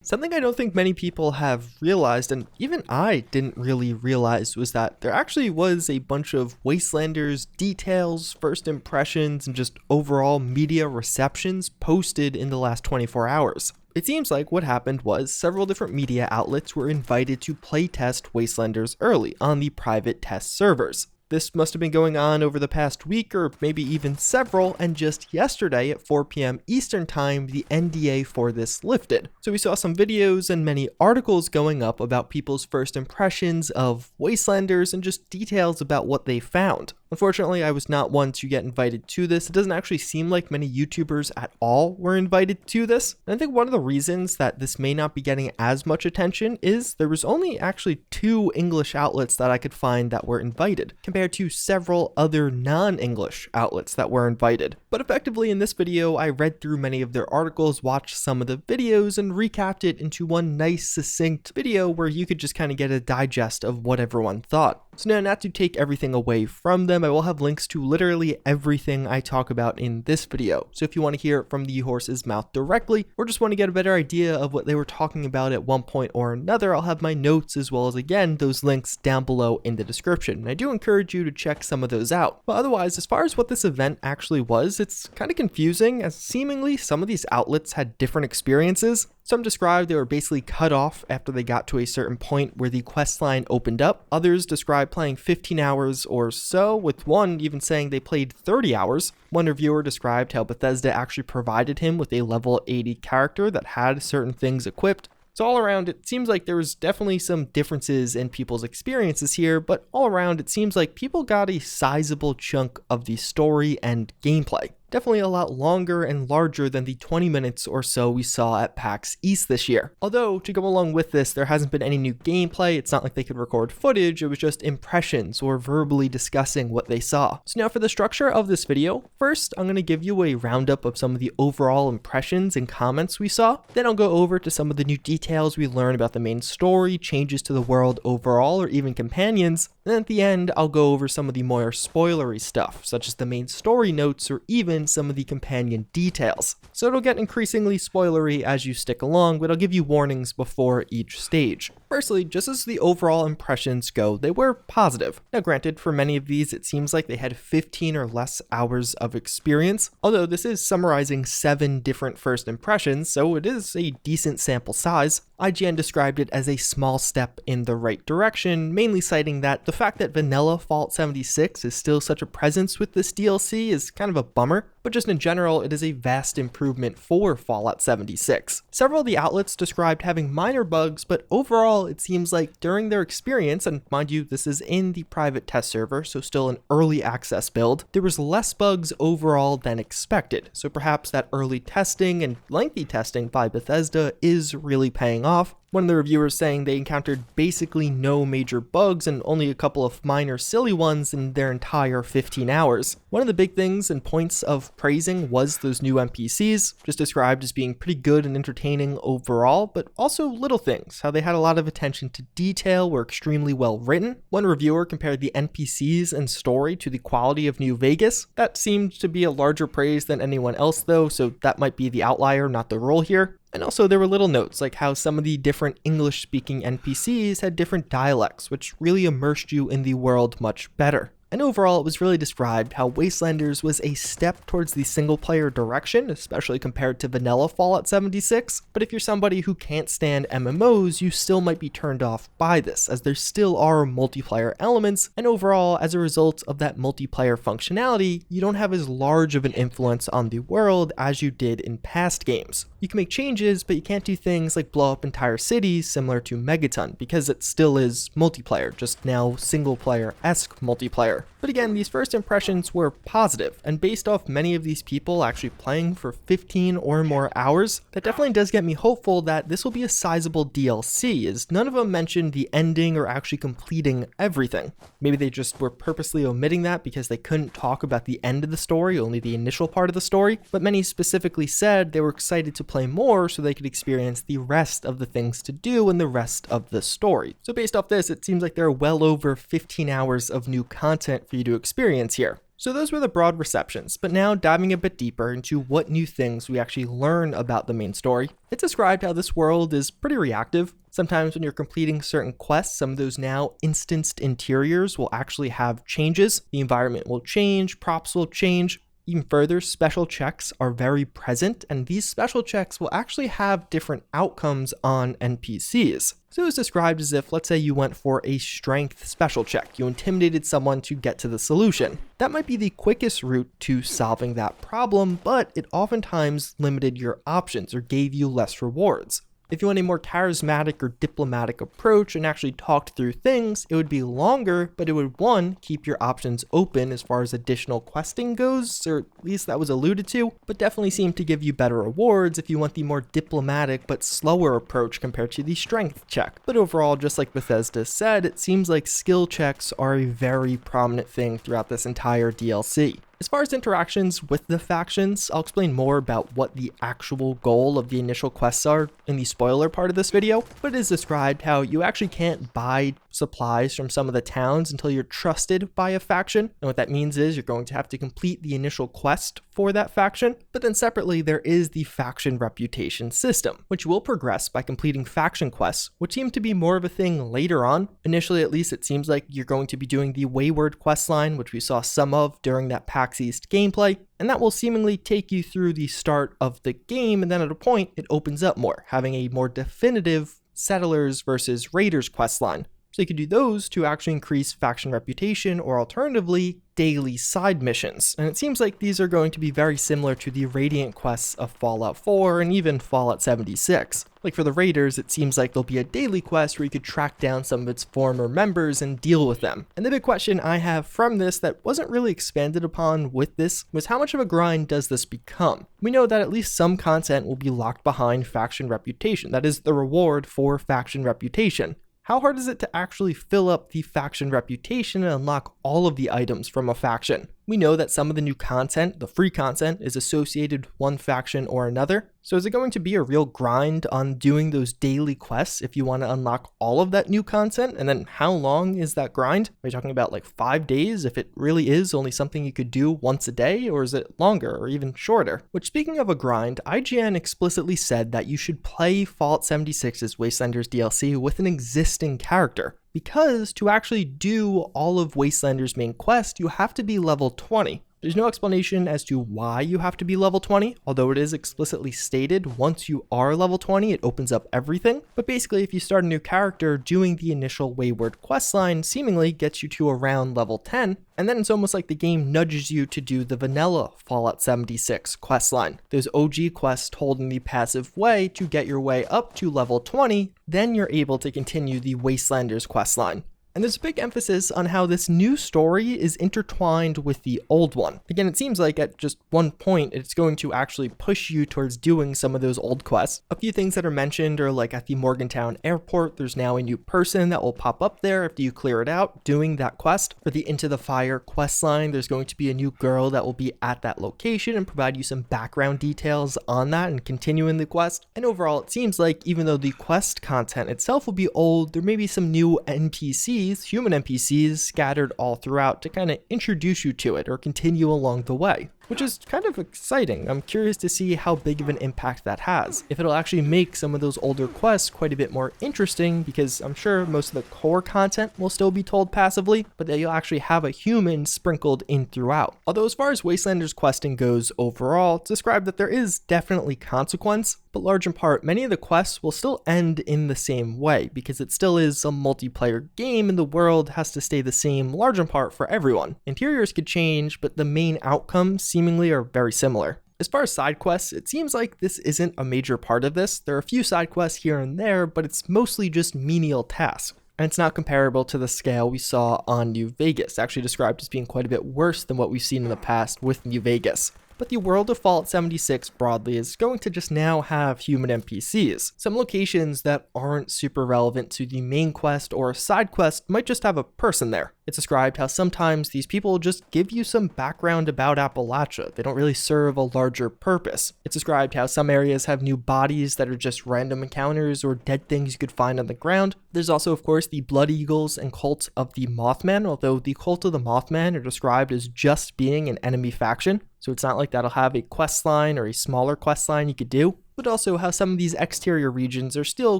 Something I don't think many people have realized, and even I didn't really realize, was that there actually was a bunch of Wastelanders details, first impressions, and just overall media receptions posted in the last 24 hours. It seems like what happened was several different media outlets were invited to playtest Wastelanders early on the private test servers. This must have been going on over the past week or maybe even several, and just yesterday at 4 p.m. Eastern Time, the NDA for this lifted. So we saw some videos and many articles going up about people's first impressions of Wastelanders and just details about what they found. Unfortunately, I was not one to get invited to this. It doesn't actually seem like many YouTubers at all were invited to this. And I think one of the reasons that this may not be getting as much attention is there was only actually 2 English outlets that I could find that were invited, compared to several other non-English outlets that were invited. But effectively in this video, I read through many of their articles, watched some of the videos, and recapped it into one nice succinct video where you could just kind of get a digest of what everyone thought. So now, not to take everything away from them, I will have links to literally everything I talk about in this video. So if you want to hear it from the horse's mouth directly, or just want to get a better idea of what they were talking about at one point or another, I'll have my notes as well as, again, those links down below in the description. And I do encourage you to check some of those out. But otherwise, as far as what this event actually was, it's kind of confusing, as seemingly some of these outlets had different experiences. Some described they were basically cut off after they got to a certain point where the quest line opened up. Others described playing 15 hours or so, with one even saying they played 30 hours. One reviewer described how Bethesda actually provided him with a level 80 character that had certain things equipped. So all around, it seems like there was definitely some differences in people's experiences here, but all around, it seems like people got a sizable chunk of the story and gameplay. Definitely a lot longer and larger than the 20 minutes or so we saw at PAX East this year. Although, to go along with this, there hasn't been any new gameplay. It's not like they could record footage, it was just impressions or verbally discussing what they saw. So now for the structure of this video, first I'm going to give you a roundup of some of the overall impressions and comments we saw. Then I'll go over to some of the new details we learned about the main story, changes to the world overall, or even companions. And then at the end, I'll go over some of the more spoilery stuff, such as the main story notes or even some of the companion details. So it'll get increasingly spoilery as you stick along, but I'll give you warnings before each stage. Firstly, just as the overall impressions go, they were positive. Now granted, for many of these, it seems like they had 15 or less hours of experience, although this is summarizing 7 different first impressions, so it is a decent sample size. IGN described it as a small step in the right direction, mainly citing that the fact that vanilla Fallout 76 is still such a presence with this DLC is kind of a bummer, but just in general, it is a vast improvement for Fallout 76. Several of the outlets described having minor bugs, but overall, it seems like during their experience, and mind you, this is in the private test server, so still an early access build, there was less bugs overall than expected. So perhaps that early testing and lengthy testing by Bethesda is really paying off. One of the reviewers saying they encountered basically no major bugs and only a couple of minor silly ones in their entire 15 hours. One of the big things and points of praising was those new NPCs, just described as being pretty good and entertaining overall, but also little things, how they had a lot of attention to detail, were extremely well written. One reviewer compared the NPCs and story to the quality of New Vegas. That seemed to be a larger praise than anyone else though, so that might be the outlier, not the rule here. And also there were little notes like how some of the different English-speaking NPCs had different dialects, which really immersed you in the world much better. And overall, it was really described how Wastelanders was a step towards the single-player direction, especially compared to vanilla Fallout 76. But if you're somebody who can't stand MMOs, you still might be turned off by this, as there still are multiplayer elements, and overall, as a result of that multiplayer functionality, you don't have as large of an influence on the world as you did in past games. You can make changes, but you can't do things like blow up entire cities similar to Megaton, because it still is multiplayer, just now single-player-esque multiplayer. But again, these first impressions were positive, and based off many of these people actually playing for 15 or more hours, that definitely does get me hopeful that this will be a sizable DLC, as none of them mentioned the ending or actually completing everything. Maybe they just were purposely omitting that because they couldn't talk about the end of the story, only the initial part of the story, but many specifically said they were excited to play more so they could experience the rest of the things to do and the rest of the story. So based off this, it seems like there are well over 15 hours of new content for you to experience here. So those were the broad receptions, but now diving a bit deeper into what new things we actually learn about the main story. It described how this world is pretty reactive. Sometimes when you're completing certain quests, some of those now instanced interiors will actually have changes. The environment will change, props will change. Even further, special checks are very present, and these special checks will actually have different outcomes on NPCs. So it was described as if, let's say you went for a strength special check, you intimidated someone to get to the solution. That might be the quickest route to solving that problem, but it oftentimes limited your options or gave you less rewards. If you want a more charismatic or diplomatic approach and actually talked through things, it would be longer, but it would, one, keep your options open as far as additional questing goes, or at least that was alluded to, but definitely seemed to give you better rewards if you want the more diplomatic but slower approach compared to the strength check. But overall, just like Bethesda said, it seems like skill checks are a very prominent thing throughout this entire DLC. As far as interactions with the factions, I'll explain more about what the actual goal of the initial quests are in the spoiler part of this video, but it is described how you actually can't buy supplies from some of the towns until you're trusted by a faction. And what that means is you're going to have to complete the initial quest for that faction, but then separately there is the faction reputation system, which will progress by completing faction quests, which seem to be more of a thing later on. Initially, at least, it seems like you're going to be doing the Wayward questline, which we saw some of during that PAX East gameplay, and that will seemingly take you through the start of the game, and then at a point it opens up more, having a more definitive Settlers versus Raiders questline. So you could do those to actually increase faction reputation, or alternatively, daily side missions. And it seems like these are going to be very similar to the Radiant quests of Fallout 4 and even Fallout 76. Like for the Raiders, it seems like there'll be a daily quest where you could track down some of its former members and deal with them. And the big question I have from this that wasn't really expanded upon with this was how much of a grind does this become? We know that at least some content will be locked behind faction reputation. That is the reward for faction reputation. How hard is it to actually fill up the faction reputation and unlock all of the items from a faction? We know that some of the new content, the free content, is associated with one faction or another. So is it going to be a real grind on doing those daily quests if you want to unlock all of that new content? And then how long is that grind? Are you talking about like 5 days if it really is only something you could do once a day? Or is it longer or even shorter? Which, speaking of a grind, IGN explicitly said that you should play Fallout 76's Wastelanders DLC with an existing character. Because to actually do all of Wastelanders' main quest, you have to be level 20. There's no explanation as to why you have to be level 20, although it is explicitly stated once you are level 20, it opens up everything. But basically, if you start a new character, doing the initial Wayward questline seemingly gets you to around level 10, and then it's almost like the game nudges you to do the vanilla Fallout 76 questline. Those OG quests told in the passive way to get your way up to level 20, then you're able to continue the Wastelanders questline. And there's a big emphasis on how this new story is intertwined with the old one. Again, it seems like at just one point, it's going to actually push you towards doing some of those old quests. A few things that are mentioned are like at the Morgantown airport, there's now a new person that will pop up there after you clear it out, doing that quest. For the Into the Fire quest line, there's going to be a new girl that will be at that location and provide you some background details on that and continuing the quest. And overall, it seems like even though the quest content itself will be old, there may be some new NPCs, human NPCs, scattered all throughout to kind of introduce you to it or continue along the way, which is kind of exciting. I'm curious to see how big of an impact that has. If it'll actually make some of those older quests quite a bit more interesting, because I'm sure most of the core content will still be told passively, but that you'll actually have a human sprinkled in throughout. Although as far as Wastelanders questing goes overall, it's described that there is definitely consequence, but large in part, many of the quests will still end in the same way, because it still is a multiplayer game and the world has to stay the same large in part for everyone. Interiors could change, but the main outcomes seemingly are very similar. As far as side quests, it seems like this isn't a major part of this. There are a few side quests here and there, but it's mostly just menial tasks. And it's not comparable to the scale we saw on New Vegas, actually described as being quite a bit worse than what we've seen in the past with New Vegas. but the world of Fallout 76 broadly is going to just now have human NPCs. Some locations that aren't super relevant to the main quest or side quest might just have a person there. It's described how sometimes these people just give you some background about Appalachia. They don't really serve a larger purpose. It's described how some areas have new bodies that are just random encounters or dead things you could find on the ground. There's also, of course, the Blood Eagles and Cult of the Mothman, although the Cult of the Mothman are described as just being an enemy faction. So it's not like that'll have a quest line or a smaller quest line you could do, but also how some of these exterior regions are still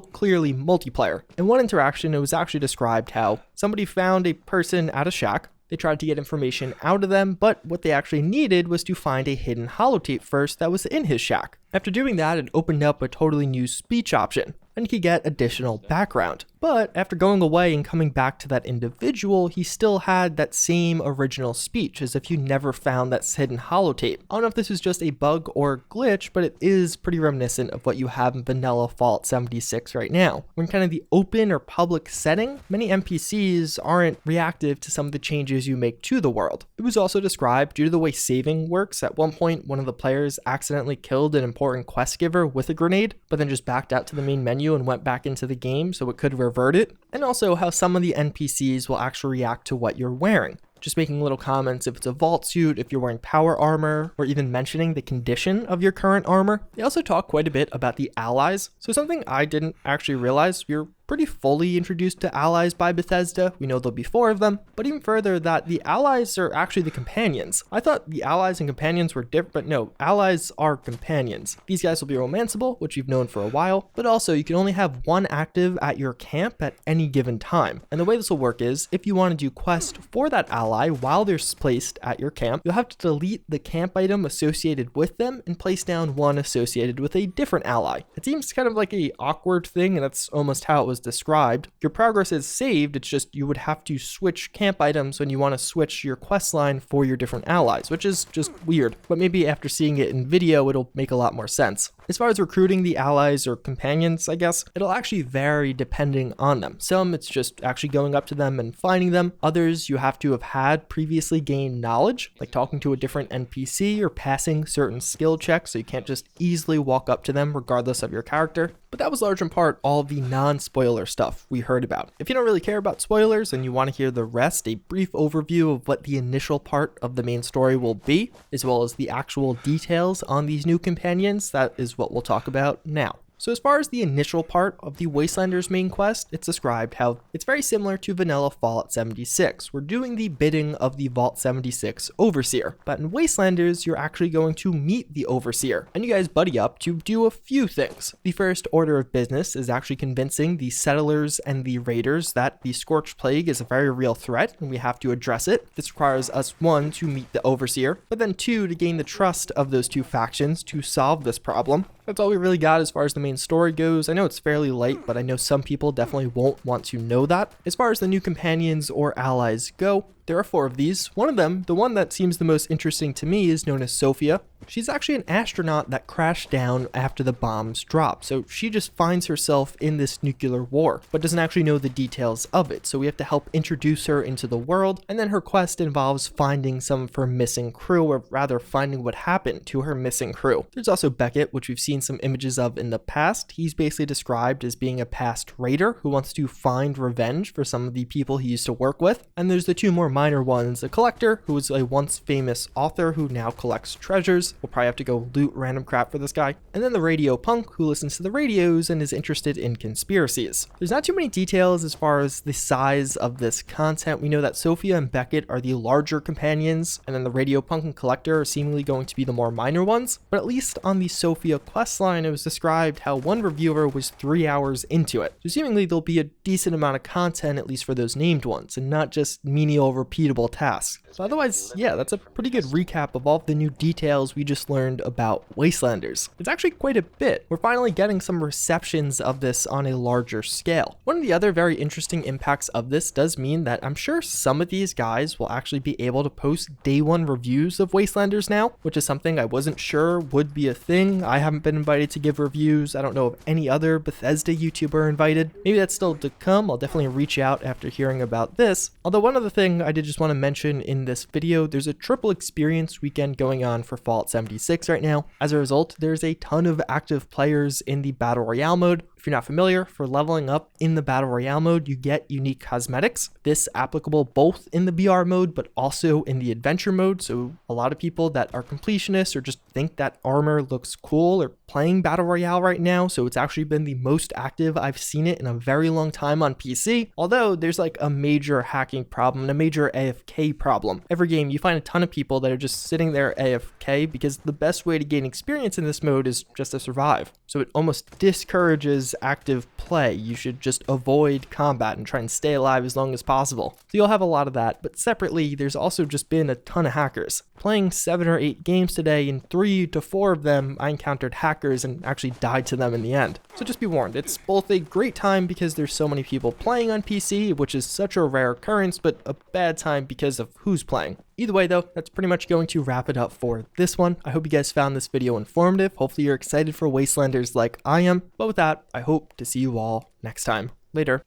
clearly multiplayer. In one interaction, it was actually described how somebody found a person at a shack. They tried to get information out of them, but what they actually needed was to find a hidden holotape first that was in his shack. After doing that, it opened up a totally new speech option, and you could get additional background. But after going away and coming back to that individual, he still had that same original speech, as if you never found that hidden holotape. I don't know if this is just a bug or glitch, but it is pretty reminiscent of what you have in vanilla Fallout 76 right now. When kind of the open or public setting, many NPCs aren't reactive to some of the changes you make to the world. It was also described, due to the way saving works, at one point one of the players accidentally killed an important quest giver with a grenade, but then just backed out to the main menu and went back into the game so it could revert it, and also how some of the NPCs will actually react to what you're wearing. Just making little comments if it's a vault suit, if you're wearing power armor, or even mentioning the condition of your current armor. They also talk quite a bit about the allies. So something I didn't actually realize, we're pretty fully introduced to allies by Bethesda. We know there'll be 4 of them, but even further that the allies are actually the companions. I thought the allies and companions were different, but no, allies are companions. These guys will be romanceable, which you've known for a while, but also you can only have one active at your camp at any given time. And the way this will work is, if you want to do quest for that ally while they're placed at your camp, you'll have to delete the camp item associated with them and place down one associated with a different ally. It seems kind of like a awkward thing, and that's almost how it was described. Your progress is saved, it's just you would have to switch camp items when you want to switch your quest line for your different allies, which is just weird, but maybe after seeing it in video it'll make a lot more sense. As far as recruiting the allies or companions, I guess, it'll actually vary depending on them. Some it's just actually going up to them and finding them. Others you have to have had previously gained knowledge, like talking to a different NPC or passing certain skill checks, so you can't just easily walk up to them regardless of your character. But that was large in part all the non-spoiler stuff we heard about. If you don't really care about spoilers and you want to hear the rest, a brief overview of what the initial part of the main story will be, as well as the actual details on these new companions, that is what we'll talk about now. So as far as the initial part of the Wastelanders main quest, it's described how it's very similar to vanilla Fallout 76. We're doing the bidding of the Vault 76 Overseer, but in Wastelanders, you're actually going to meet the Overseer, and you guys buddy up to do a few things. The first order of business is actually convincing the settlers and the raiders that the Scorched Plague is a very real threat, and we have to address it. This requires us, 1, to meet the Overseer, but then 2, to gain the trust of those 2 factions to solve this problem. That's all we really got as far as the main story goes. I know it's fairly light, but I know some people definitely won't want to know that. As far as the new companions or allies go, there are 4 of these. One of them, the one that seems the most interesting to me, is known as Sophia. She's actually an astronaut that crashed down after the bombs dropped, so she just finds herself in this nuclear war, but doesn't actually know the details of it, so we have to help introduce her into the world, and then her quest involves finding some of her missing crew, or rather finding what happened to her missing crew. There's also Beckett, which we've seen some images of in the past. He's basically described as being a past raider who wants to find revenge for some of the people he used to work with, and there's the 2 more minor ones, a collector who was a once famous author who now collects treasures. We'll probably have to go loot random crap for this guy. And then the radio punk who listens to the radios and is interested in conspiracies. There's not too many details as far as the size of this content. We know that Sophia and Beckett are the larger companions, and then the radio punk and collector are seemingly going to be the more minor ones. But at least on the Sophia questline, it was described how one reviewer was 3 hours into it. So seemingly there'll be a decent amount of content, at least for those named ones, and not just menial repeatable tasks. So otherwise, yeah, that's a pretty good recap of all of the new details we just learned about Wastelanders. It's actually quite a bit. We're finally getting some receptions of this on a larger scale. One of the other very interesting impacts of this does mean that I'm sure some of these guys will actually be able to post day 1 reviews of Wastelanders now, which is something I wasn't sure would be a thing. I haven't been invited to give reviews. I don't know of any other Bethesda YouTuber invited. Maybe that's still to come. I'll definitely reach out after hearing about this. Although one other thing I did just want to mention in this video, there's a triple experience weekend going on for Fallout 76 right now. As a result, there's a ton of active players in the Battle Royale mode. If you're not familiar, for leveling up in the Battle Royale mode, you get unique cosmetics. This applicable both in the BR mode, but also in the adventure mode. So a lot of people that are completionists or just think that armor looks cool are playing Battle Royale right now. So it's actually been the most active I've seen it in a very long time on PC. Although there's like a major hacking problem and a major AFK problem. Every game you find a ton of people that are just sitting there AFK because the best way to gain experience in this mode is just to survive. So it almost discourages active play. You should just avoid combat and try and stay alive as long as possible. So you'll have a lot of that, but separately, there's also just been a ton of hackers. Playing 7 or 8 games today, in 3 to 4 of them, I encountered hackers and actually died to them in the end. So just be warned, it's both a great time because there's so many people playing on PC, which is such a rare occurrence, but a bad time because of who's playing. Either way though, that's pretty much going to wrap it up for this one. I hope you guys found this video informative. Hopefully you're excited for Wastelanders like I am. But with that, I hope to see you all next time. Later.